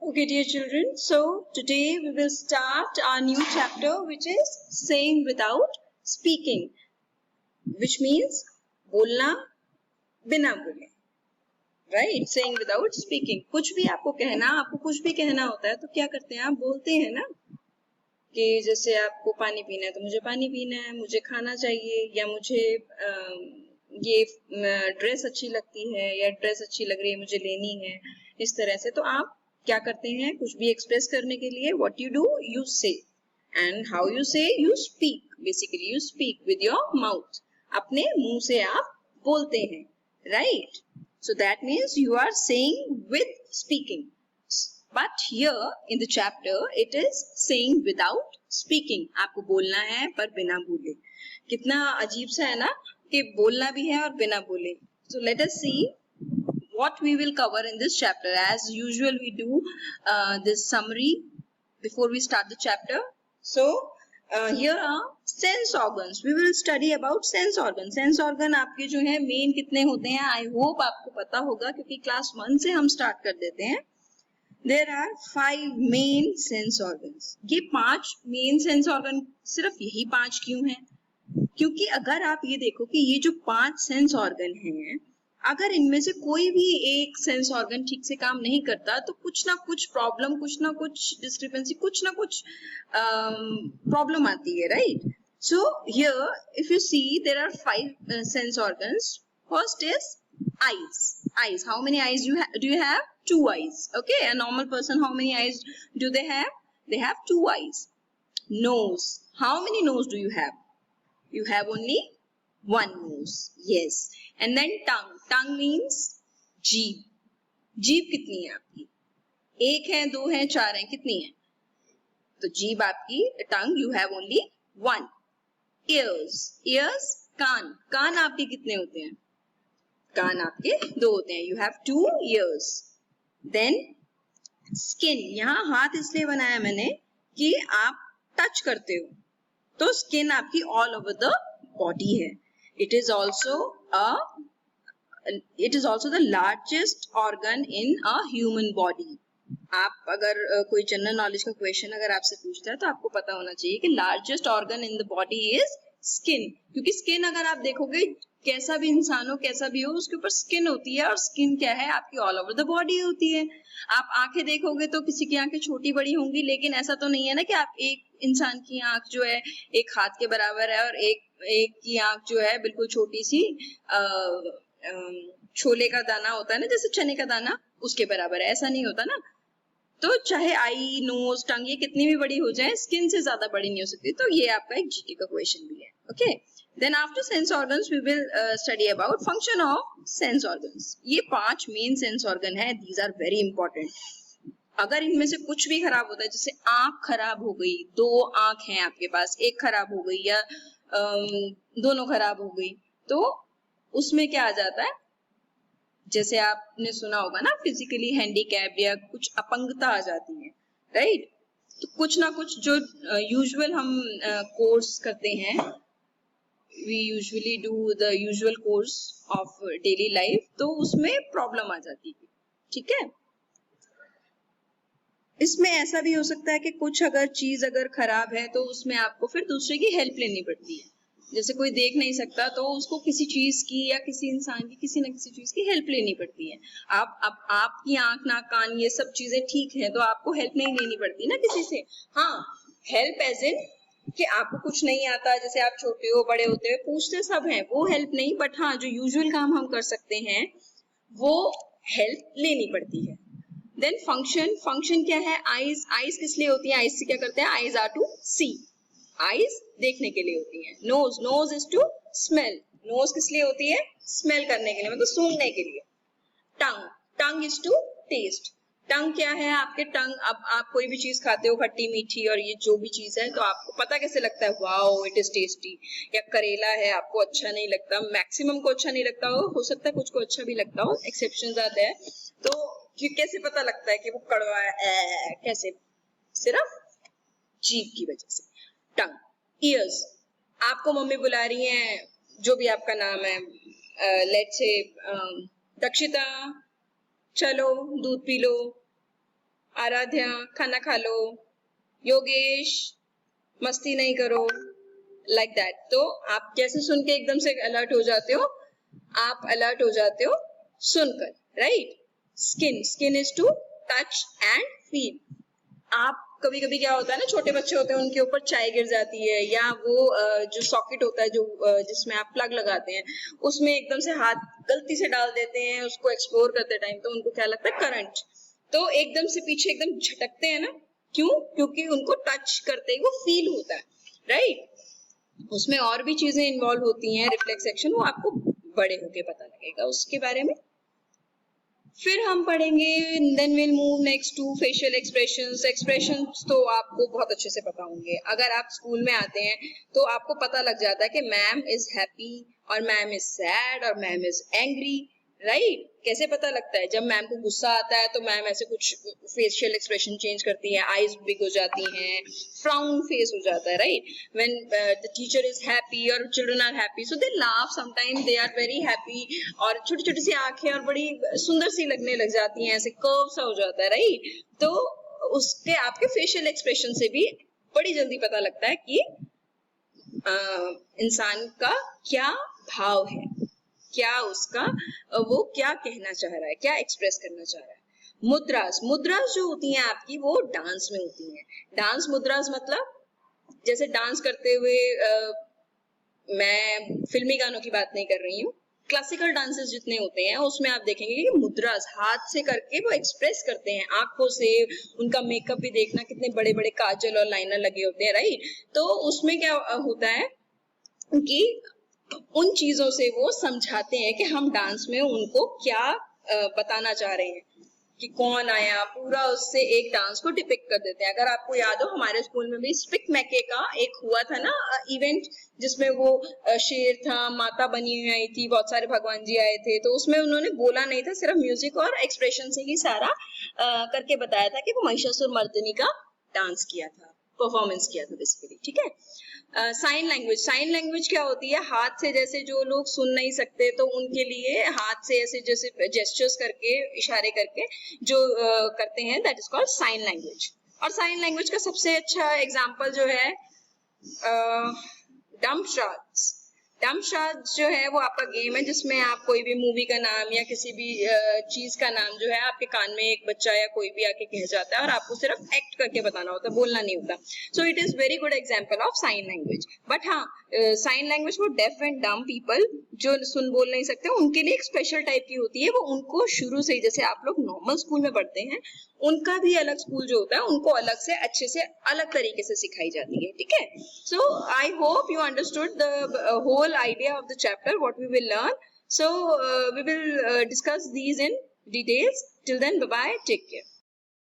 Okay, dear children, so today we will start our new chapter, which is saying without speaking, which means बोलना बिना बोले, right? Saying without speaking. कुछ भी आपको कुछ भी कहना होता है तो क्या करते हैं, आप बोलते हैं ना कि जैसे आपको पानी पीना है तो मुझे पानी पीना है, मुझे खाना चाहिए, या मुझे ये ड्रेस अच्छी लगती है या ड्रेस अच्छी लग रही है मुझे लेनी है, इस तरह से। तो आप क्या करते हैं, कुछ भी एक्सप्रेस करने के लिए what you do, you say, and how you say, you speak. Basically you speak with your mouth, अपने मुंह से आप बोलते हैं, right? So that means you are saying with speaking, but here in the chapter it is saying without speaking. आपको बोलना है पर बिना बोले। कितना अजीब सा है ना कि बोलना भी है और बिना बोले। So let us see what we will cover in this chapter. As usual we do this summary before we start the chapter. So here are sense organs. We will study about sense organ. Sense organ आपके जो है main कितने होते हैं, I hope आपको पता होगा क्योंकि क्लास 1 से हम स्टार्ट कर देते हैं। There are 5 main sense organs. ये 5 main sense organ, सिर्फ यही 5 क्यों हैं? क्योंकि अगर आप ये देखो कि ये जो 5 सेंस ऑर्गन हैं, अगर इनमें से कोई भी एक सेंस ऑर्गन ठीक से काम नहीं करता तो कुछ ना कुछ प्रॉब्लम, कुछ ना कुछ डिस्क्रिपेंसी, कुछ ना कुछ प्रॉब्लम आती है, right? So here if you see there are 5 sense organs. First is eyes. Eyes, how many eyes do you have? 2 eyes. Okay, a normal person, how many eyes do they have? They have 2 eyes. Nose, how many nose do you have? You have only 1 nose. Yes. And then tongue. Tongue means जीभ. जीभ कितनी है आपकी? 1 है, 2 है, 4 है, कितनी है? तो जीभ आपकी, tongue you have only 1. Ears. Ears, कान. कान आपके कितने होते हैं? कान आपके 2 होते हैं. You have 2 ears. Then skin. यहाँ हाथ इसलिए बनाया मैंने कि आप टच करते हो, तो स्किन आपकी ऑल ओवर द बॉडी है. It is also the largest organ in a human body. आप अगर कोई जनरल नॉलेज का क्वेश्चन अगर आपसे पूछता है तो आपको पता होना चाहिए कि largest organ in the body is skin. क्योंकि स्किन अगर आप देखोगे, कैसा भी इंसान हो, कैसा भी हो, उसके ऊपर स्किन होती है, और स्किन क्या है आपकी, ऑल ओवर द बॉडी होती है. आप आंखें देखोगे तो किसी की आंखें छोटी बड़ी होंगी, लेकिन ऐसा तो नहीं है ना कि आप एक इंसान की आंख जो है एक हाथ के बराबर है और एक की आंख जो है बिल्कुल छोटी सी छोले का दाना होता है ना, जैसे चने का दाना, उसके बराबर है. ऐसा नहीं होता ना. तो चाहे आई, नोज, टंग ये कितनी भी बड़ी हो जाए, स्किन से ज्यादा बड़ी नहीं हो सकती. तो ये आपका एक जीके का क्वेश्चन भी है. Okay, then after sense organs we will study about function of sense organs. ये 5 मेन सेंस ऑर्गन है. These are very important. अगर इनमें से कुछ भी खराब होता है, जैसे आंख खराब हो गई, 2 आंख हैं आपके पास, एक खराब हो गई या दोनों खराब हो गई, तो उसमें क्या आ जाता है, जैसे आपने सुना होगा ना, फिजिकली हैंडीकैप या कुछ अपंगता आ जाती है, राइट? तो कुछ ना कुछ जो यूजुअल हम कोर्स करते हैं, we usually do the usual course of daily life, तो उसमें प्रॉब्लम आ जाती है. ठीक है, इसमें ऐसा भी हो सकता है कि कुछ अगर चीज अगर खराब है तो उसमें आपको फिर दूसरे की हेल्प लेनी पड़ती है. जैसे कोई देख नहीं सकता तो उसको किसी चीज की या किसी इंसान की किसी न किसी चीज की हेल्प लेनी पड़ती है. आपकी आंख, नाक, कान ये सब चीजें ठीक है तो आपको हेल्प नहीं लेनी पड़ती ना किसी से. हाँ, हेल्प एज इन कि आपको कुछ नहीं आता, जैसे आप छोटे हो बड़े होते हो पूछते सब हैं, वो हेल्प नहीं. बट हाँ, जो यूजुअल काम हम कर सकते हैं वो हेल्प लेनी पड़ती है. Then function. फंक्शन क्या है? आईज. आईज किस लिए होती है? आईज से क्या करते हैं? Eyes are to see. Eyes देखने के लिए होती है. Nose. Nose is to smell. Nose किस लिए होती है? स्मेल करने के लिए, मतलब सूंघने के लिए. Tongue. Tongue is to taste. Tongue क्या है आपके? टंग, अब आप कोई भी चीज खाते हो, खट्टी मीठी और ये जो भी चीज है, तो आपको पता कैसे लगता है? Wow it is tasty. या करेला है, आपको अच्छा नहीं लगता, मैक्सिमम को अच्छा नहीं लगता हो सकता है कुछ को अच्छा भी लगता हो, एक्सेप्शंस आते हैं. तो कैसे पता लगता है कि वो कड़वा है? कैसे? सिर्फ जीभ की वजह से. टंग. ईयर्स. आपको मम्मी बुला रही हैं, जो भी आपका नाम है, लेट्स से दक्षिता, चलो दूध पी लो. आराध्या खाना खा लो, योगेश मस्ती नहीं करो, लाइक दैट। तो आप कैसे सुन के एकदम से अलर्ट हो जाते हो? आप अलर्ट हो जाते हो सुनकर, right? Skin is to touch and feel. आप कभी कभी क्या होता है ना, छोटे बच्चे होते हैं उनके ऊपर चाय गिर जाती है, या वो जो सॉकेट होता है जो जिसमें आप प्लग लगाते हैं उसमें एकदम से हाथ गलती से डाल देते हैं उसको एक्सप्लोर करते टाइम, तो उनको क्या लगता है? करंट। तो एकदम से पीछे एकदम झटकते हैं ना, क्यों? क्योंकि उनको टच करते ही वो फील होता है, राइट? उसमें और भी चीजें इन्वॉल्व होती हैं, रिफ्लेक्स एक्शन, वो आपको बड़े होके पता लगेगा उसके बारे में। फिर हम पढ़ेंगे, then will move next to facial expressions. Expressions तो आपको बहुत अच्छे से पता होंगे, अगर आप स्कूल में आते हैं तो आपको पता लग जाता है कि मैम इज हैप्पी और मैम इज सैड और मैम इज एंग्री, राइट? कैसे पता लगता है? जब मैम को गुस्सा आता है तो मैम ऐसे कुछ फेशियल एक्सप्रेशन चेंज करती है, आईज बिग हो जाती हैं, फ्राउन फेस हो जाता है, right? When the teacher is happy और children are happy, so they laugh, sometime they are very happy, और छोटी छोटी सी आंखें और बड़ी सुंदर सी लगने लग जाती हैं, ऐसे कर्व सा हो जाता है, राइट? तो उसके आपके फेशियल एक्सप्रेशन से भी बड़ी जल्दी पता लगता है कि इंसान का क्या भाव है, क्या उसका वो क्या कहना चाह रहा है, क्या एक्सप्रेस करना चाह रहा है। मुद्रास जो होती हैं आपकी, वो डांस में होती हैं। डांस मुद्रास मतलब जैसे डांस करते हुए मैं फिल्मी गानों की बात नहीं कर रही हूँ, क्लासिकल डांसेस जितने होते हैं उसमें आप देखेंगे कि मुद्रास हाथ से करके वो एक्सप्रेस करते हैं, आंखों से। उनका मेकअप भी देखना, कितने बड़े बड़े काजल और लाइनर लगे होते हैं, राइट? तो उसमें क्या होता है कि उन चीजों से वो समझाते हैं कि हम डांस में उनको क्या बताना चाह रहे हैं, कि कौन आया, पूरा उससे एक डांस को डिपिक्ट कर देते हैं। अगर आपको याद हो, हमारे स्कूल में भी स्पिक मैके का एक हुआ था ना इवेंट, जिसमें वो शेर था, माता बनी हुई आई थी, बहुत सारे भगवान जी आए थे, तो उसमें उन्होंने बोला नहीं था, सिर्फ म्यूजिक और एक्सप्रेशन से ही सारा करके बताया था कि वो महिषासुर मर्दिनी का डांस किया था, परफॉर्मेंस किया था बेसिकली, ठीक है? साइन लैंग्वेज क्या होती है? हाथ से, जैसे जो लोग सुन नहीं सकते तो उनके लिए हाथ से ऐसे जैसे जेस्चर्स करके, इशारे करके जो करते हैं, that is called sign language. और साइन लैंग्वेज का सबसे अच्छा एग्जांपल जो है डम्प शार्ट्स जो है वो आपका गेम है, जिसमें आप कोई भी मूवी का नाम या किसी भी चीज का नाम जो है आपके कान में एक बच्चा या कोई भी आके कह जाता है और आपको सिर्फ एक्ट करके बताना होता है, बोलना नहीं होता। So it is very good example of sine language. But हाँ, साइन लैंग्वेज वो डेफ एंड डम्ब पीपल जो सुन बोल नहीं सकते, उनके लिए एक स्पेशल टाइप की होती है। वो उनको शुरू से ही, जैसे आप लोग नॉर्मल स्कूल में पढ़ते हैं, उनका भी अलग स्कूल जो होता है, उनको अलग से अच्छे से अलग तरीके से सिखाई जाती है, ठीक है? So I hope you understood the whole idea of the chapter, what we will learn. So we will discuss these in details. Till then, bye bye, take care.